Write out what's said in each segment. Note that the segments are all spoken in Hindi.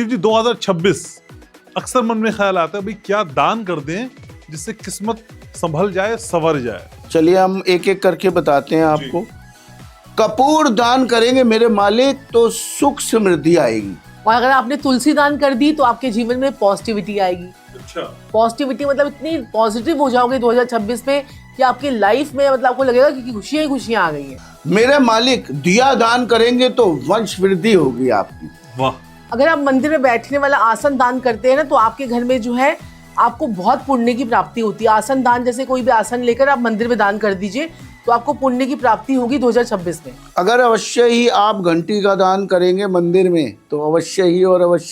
संजीव जी 2026 अक्सर मन में ख्याल आता है भाई क्या दान कर दें जिससे किस्मत संभल जाए, संवर जाए। चलिए हम एक एक करके बताते हैं आपको। कपूर दान करेंगे मेरे मालिक तो सुख समृद्धि आएगी। और अगर आपने तुलसी दान कर दी तो आपके जीवन में पॉजिटिविटी आएगी। अच्छा, पॉजिटिविटी मतलब इतनी पॉजिटिव हो जाओगे 2026 में कि आपकी लाइफ में मतलब आपको लगेगा कि खुशियां ही खुशियां आ गई हैं। मेरे मालिक दिया दान करेंगे तो वंश वृद्धि होगी आपकी। वाह। अगर आप मंदिर में बैठने वाला आसन दान करते हैं ना तो आपके घर में जो है आपको बहुत पुण्य की प्राप्ति होती है। आसन दान, जैसे कोई भी आसन लेकर आप मंदिर में दान कर दीजिए तो आपको पुण्य की प्राप्ति होगी 2026 में। अगर अवश्य ही आप घंटी का दान करेंगे मंदिर में तो अवश्य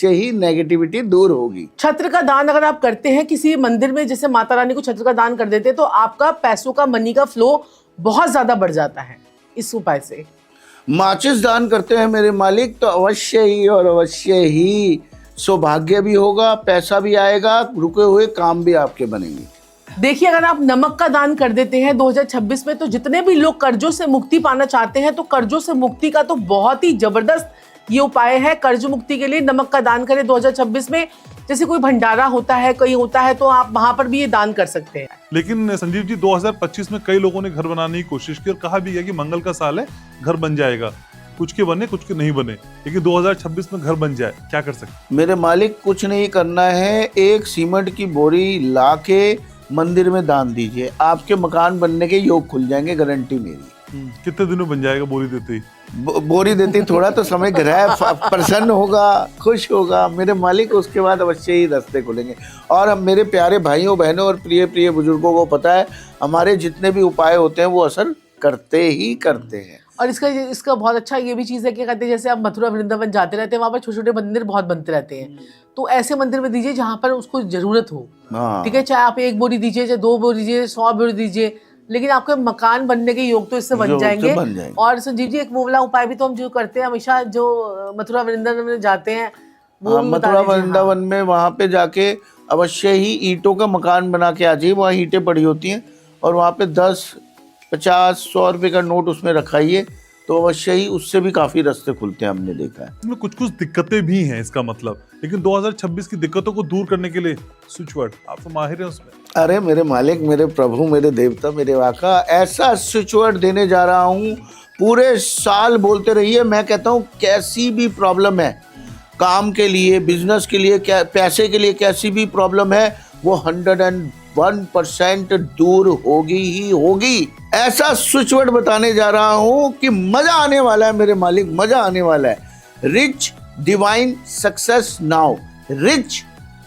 ही नेगेटिविटी दूर होगी। छत्र का दान अगर आप करते हैं किसी मंदिर में, जैसे माता रानी को छत्र का दान कर देते हैं तो आपका पैसों का, मनी का फ्लो बहुत ज्यादा बढ़ जाता है इस उपाय से। माचिस दान करते हैं मेरे मालिक तो अवश्य ही सौभाग्य भी होगा, पैसा भी आएगा, रुके हुए काम भी आपके बनेंगे। देखिए अगर आप नमक का दान कर देते हैं 2026 में तो जितने भी लोग कर्जों से मुक्ति पाना चाहते हैं तो कर्जों से मुक्ति का तो बहुत ही जबरदस्त ये उपाय है। कर्ज मुक्ति के लिए नमक का दान करें 2026 में। जैसे कोई भंडारा होता है, कहीं होता है तो आप वहां पर भी ये दान कर सकते हैं। लेकिन संजीव जी 2025 में कई लोगों ने घर बनाने की कोशिश की और कहा भी है कि मंगल का साल है, घर बन जाएगा। कुछ के बने, कुछ के नहीं बने, लेकिन 2026 में घर बन जाए, क्या कर सकते? मेरे मालिक कुछ नहीं करना है, एक सीमेंट की बोरी ला के मंदिर में दान दीजिए, आपके मकान बनने के योग खुल जाएंगे, गारंटी मेरी। कितने दिनों बन जाएगा बोरी देते ही? बोरी देती थोड़ा तो समय ग्रह प्रसन्न होगा, खुश होगा मेरे मालिक, उसके बाद अवश्य ही रास्ते खुलेंगे। और हम मेरे प्यारे भाइयों बहनों और प्रिय बुजुर्गों को पता है हमारे जितने भी उपाय होते हैं वो असर करते ही करते हैं। और इसका बहुत अच्छा ये भी चीज़ है कि कहते हैं जैसे आप मथुरा वृंदावन जाते रहते हैं, वहाँ पर छोटे छोटे मंदिर बहुत बनते रहते हैं, तो ऐसे मंदिर में दीजिए जहाँ पर उसको जरूरत हो। ठीक है, चाहे आप 1 बोरी दीजिए, चाहे 2 बोरी दीजिए, 100 बोरी दीजिए, लेकिन आपके मकान बनने के योग तो इससे बन जाएंगे। और संजीव जी एक वो वाला उपाय भी तो हम जो करते हैं हमेशा, जो मथुरा वृंदावन में जाते हैं वो मथुरा वृंदावन में वहाँ पे जाके अवश्य ही ईंटों का मकान बना के आ जाइए। वहाँ ईंटें पड़ी होती हैं और वहाँ पे 10, 50, 100 रुपए का नोट उसमें रखाइए तो अवश्य ही उससे भी काफी रास्ते खुलते हैं, हमने देखा है। इसमें कुछ दिक्कतें भी हैं इसका मतलब, लेकिन 2026 की दिक्कतों को दूर करने के लिए स्विच वर्ड, आप तो माहिर हैं उसमें। अरे मेरे मालिक, मेरे प्रभु, मेरे देवता, मेरे आका, ऐसा स्विच वर्ड देने जा रहा हूँ, पूरे साल बोलते रहिए। मैं कहता हूँ कैसी भी प्रॉब्लम है, काम के लिए, बिजनेस के लिए, पैसे के लिए कैसी भी प्रॉब्लम है, वो 101% दूर होगी ही होगी। ऐसा स्विच वर्ड बताने जा रहा हूं कि मजा आने वाला है मेरे मालिक, मजा आने वाला है। Rich divine success now, rich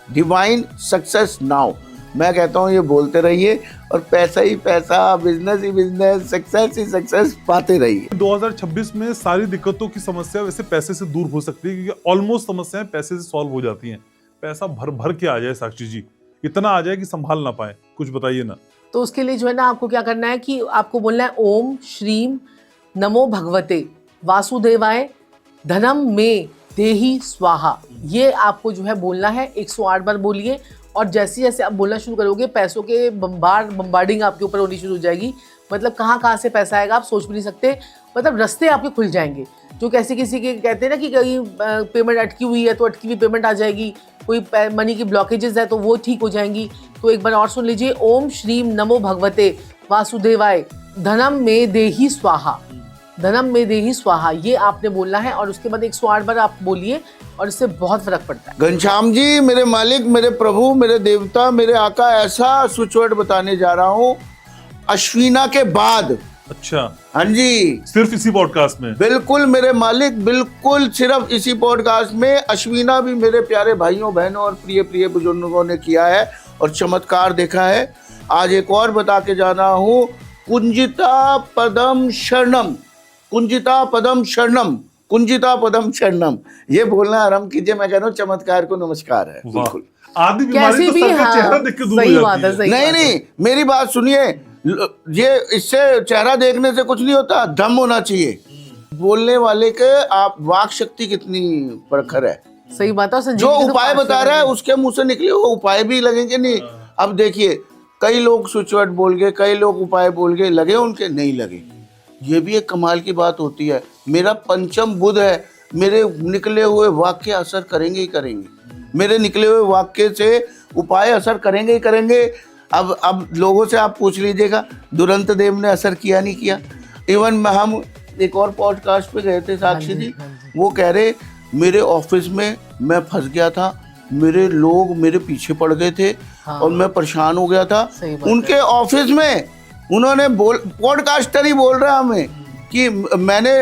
divine success now. मैं कहता हूं ये बोलते रहिए और पैसा ही पैसा, बिजनेस ही बिजनेस, सक्सेस ही सक्सेस पाते रहिए। 2026 में सारी दिक्कतों की समस्या वैसे पैसे से दूर हो सकती है, क्योंकि ऑलमोस्ट समस्याएं पैसे से सॉल्व हो जाती हैं। पैसा भर भर के आ जाए साक्षी जी, इतना आ जाए कि संभाल ना पाए, कुछ बताइए ना। तो उसके लिए जो है ना आपको क्या करना है कि आपको बोलना है ओम श्रीम नमो भगवते वासुदेवाय धनम में देहि स्वाहा। ये आपको जो है बोलना है, 108 बार बोलिए। और जैसे जैसे आप बोलना शुरू करोगे पैसों के बम्बार्डिंग आपके ऊपर होनी शुरू हो जाएगी। मतलब कहाँ से पैसा आएगा आप सोच भी नहीं सकते, मतलब रास्ते आपके खुल जाएंगे। जो कैसे किसी के कहते हैं ना कि कहीं पेमेंट अटकी हुई है तो अटकी हुई पेमेंट आ जाएगी, कोई मनी की ब्लॉकेजेस है तो वो ठीक हो जाएंगी। तो एक बार और सुन लीजिए, ओम श्रीम नमो भगवते वासुदेवाय धनम में देहि स्वाहा, धनम में देहि स्वाहा, ये आपने बोलना है। और उसके बाद 108 बार आप बोलिए और इससे बहुत फर्क पड़ता है। घनश्याम जी, मेरे मालिक, मेरे प्रभु, मेरे देवता, मेरे आका, ऐसा स्विच वर्ड बताने जा रहा हूँ अश्विना के बाद। अच्छा, हाँ जी, सिर्फ इसी पॉडकास्ट में? बिल्कुल मेरे मालिक, बिल्कुल सिर्फ इसी पॉडकास्ट में। अश्विना भी मेरे प्यारे भाइयों बहनों और प्रिय बुजुर्गों ने किया है और चमत्कार देखा है। आज एक और बता के जाना हूँ, कुंजिता पदम शरणम, कुंजिता पदम शरणम, कुंजिता पदम शरणम, ये बोलना आरंभ कीजिए। मैं कह रहा हूँ चमत्कार को नमस्कार है। बिल्कुल आदि बीमारी तो सर का चेहरा देख के दूर हो जाती है। नहीं, मेरी बात सुनिए, ये इससे चेहरा देखने से कुछ नहीं होता, दम होना चाहिए। बोलने वाले के आप वाक शक्ति कितनी प्रखर है। सही बात है। जो उपाय बता रहा है उसके मुंह से निकले वो उपाय भी लगेंगे नहीं। अब देखिए, कई लोग स्विच वर्ड बोल गए, कई लोग उपाय बोल गए, लगे उनके नहीं लगे। ये भी एक कमाल की बात होती है। मेरा पंचम बुध है, मेरे निकले हुए वाक्य असर करेंगे ही करेंगे, मेरे निकले हुए वाक्य से उपाय असर करेंगे ही करेंगे। अब लोगों से आप पूछ लीजिएगा दुरंत देव ने असर किया नहीं किया। इवन हम एक और पॉडकास्ट पे गए थे साक्षी जी, वो कह रहे मेरे ऑफिस में मैं फंस गया था, मेरे लोग मेरे पीछे पड़ गए थे और मैं परेशान हो गया था। उनके ऑफिस में उन्होंने पॉडकास्टर ही बोल रहा हमें कि मैंने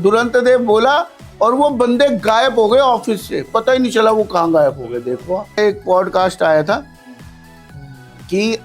दुरंत देव बोला और वो बंदे गायब हो गए ऑफिस से, पता ही नहीं चला वो कहाँ गायब हो गए। देखो एक पॉडकास्ट आया था कि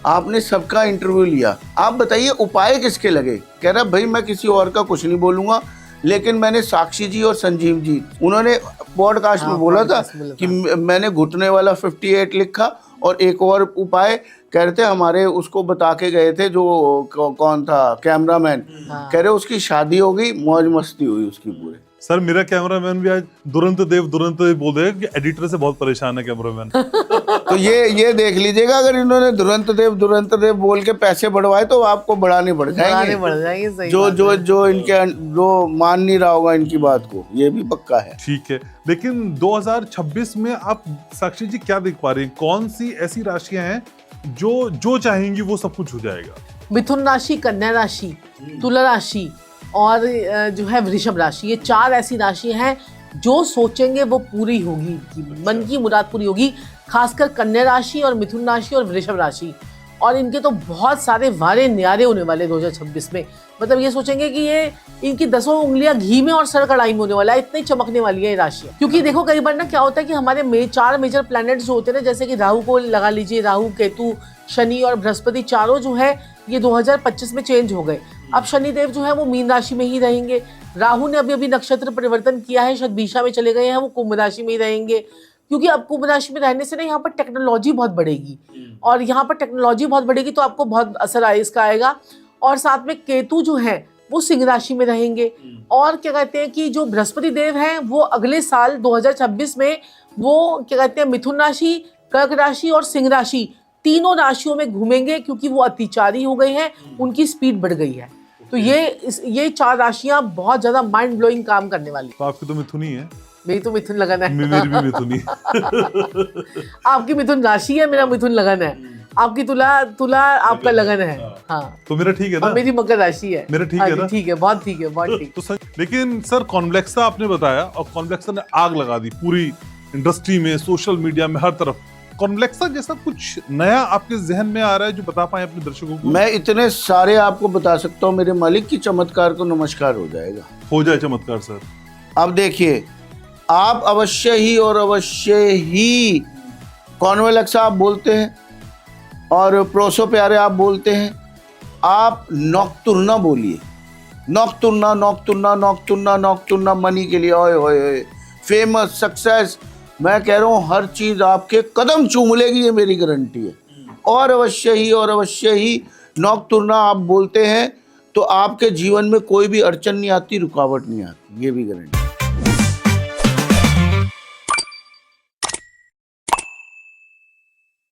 आपने सबका इंटरव्यू लिया, आप बताइए उपाय किसके लगे। कह रहा भाई मैं किसी और का कुछ नहीं बोलूंगा, लेकिन मैंने साक्षी जी और संजीव जी, उन्होंने पॉडकास्ट में बोला था कि मैंने घुटने वाला 58 लिखा और एक और उपाय कह रहे थे हमारे उसको बता के गए थे जो कौन था कैमरामैन, कह रहे उसकी शादी हो गई, मौज मस्ती हुई उसकी पूरे। सर मेरा कैमरामैन भी आज दुरंत देव बोल रहे हैं कि एडिटर से बहुत परेशान है कैमरामैन। तो ये देख लीजिएगा, अगर इन्होंने दुरंत देव बोल के पैसे बढ़वाए तो आपको बढ़ाने बढ़ जाएंगे। सही जो इनके जो मान नहीं रहा होगा इनकी बात को, ये भी पक्का है। ठीक है, लेकिन 2026 में आप साक्षी जी क्या देख पा रहे हैं, कौन सी ऐसी राशियां हैं जो चाहेंगी वो सब कुछ हो जाएगा? मिथुन राशि, कन्या राशि, तुला राशि और जो है वृषभ राशि, ये 4 ऐसी राशि हैं जो सोचेंगे वो पूरी होगी, मन की मुराद पूरी होगी। खासकर कन्या राशि और मिथुन राशि और वृषभ राशि, और इनके तो बहुत सारे वारे न्यारे होने वाले 2026 में। मतलब ये सोचेंगे कि ये इनकी 10 उंगलियां घी में और सर कढ़ाई में होने वाला है, इतनी चमकने वाली है ये राशि। क्योंकि देखो कई बार ना क्या होता है कि हमारे 4 मेजर प्लैनेट्स जो होते हैं ना, जैसे कि राहु को लगा लीजिए, राहु, केतु, शनि और बृहस्पति, चारों जो है ये 2025 में चेंज हो गए। अब शनिदेव जो है वो मीन राशि में ही रहेंगे। राहु ने अभी नक्षत्र परिवर्तन किया है, शतभिषा में चले गए हैं, वो कुंभ राशि में ही रहेंगे। क्योंकि अब कुंभ राशि में रहने से ना यहाँ पर टेक्नोलॉजी बहुत बढ़ेगी, और यहाँ पर टेक्नोलॉजी बहुत बढ़ेगी तो आपको बहुत असर इसका आएगा। और साथ में केतु जो है वो सिंह राशि में रहेंगे। और क्या कहते हैं कि जो बृहस्पति देव हैं वो अगले साल 2026 में वो क्या कहते हैं मिथुन राशि, कर्क राशि और सिंह राशि, तीनों राशियों में घूमेंगे, क्योंकि वो अतिचारी हो गए हैं, उनकी स्पीड बढ़ गई है। तो ये 4 राशियां बहुत ज्यादा माइंड ब्लोइंग काम करने वाली। तो आपकी तो मिथुन ही है। मेरी तो मिथुन लगन है। मेरी भी मिथुन ही। आपकी मिथुन राशि है, मेरा मिथुन लगन है। आपकी तुला आपका लगन है। हाँ, तो मेरा ठीक है ना? मेरी मकर राशि है। मेरा ठीक है ना? ठीक है, बहुत ठीक है, बहुत ठीक। तो सर, लेकिन सर कॉन्वेक्सा आपने बताया, और कॉन्वेक्सा ने आग लगा दी पूरी इंडस्ट्री में, सोशल मीडिया में, हर तरफ। कॉन्वेक्सा जैसा कुछ नया आपके जहन में आ रहा है जो बता पाए अपने दर्शकों को? मैं इतने सारे आपको बता सकता हूँ मेरे मालिक की, चमत्कार को नमस्कार हो जाएगा। हो जाए चमत्कार सर। अब देखिए, आप अवश्य ही कॉन्वेक्सा आप बोलते हैं और प्रोसो प्यारे आप बोलते हैं, आप नॉक्टुर्ना बोलिए। नॉक्टुर्ना मनी के लिए, ओए फेमस, सक्सेस, मैं कह रहा हूँ हर चीज आपके कदम चूम लेगी, ये मेरी गारंटी है। और अवश्य ही नॉक्टुर्ना आप बोलते हैं तो आपके जीवन में कोई भी अड़चन नहीं आती, रुकावट नहीं आती, ये भी गारंटी।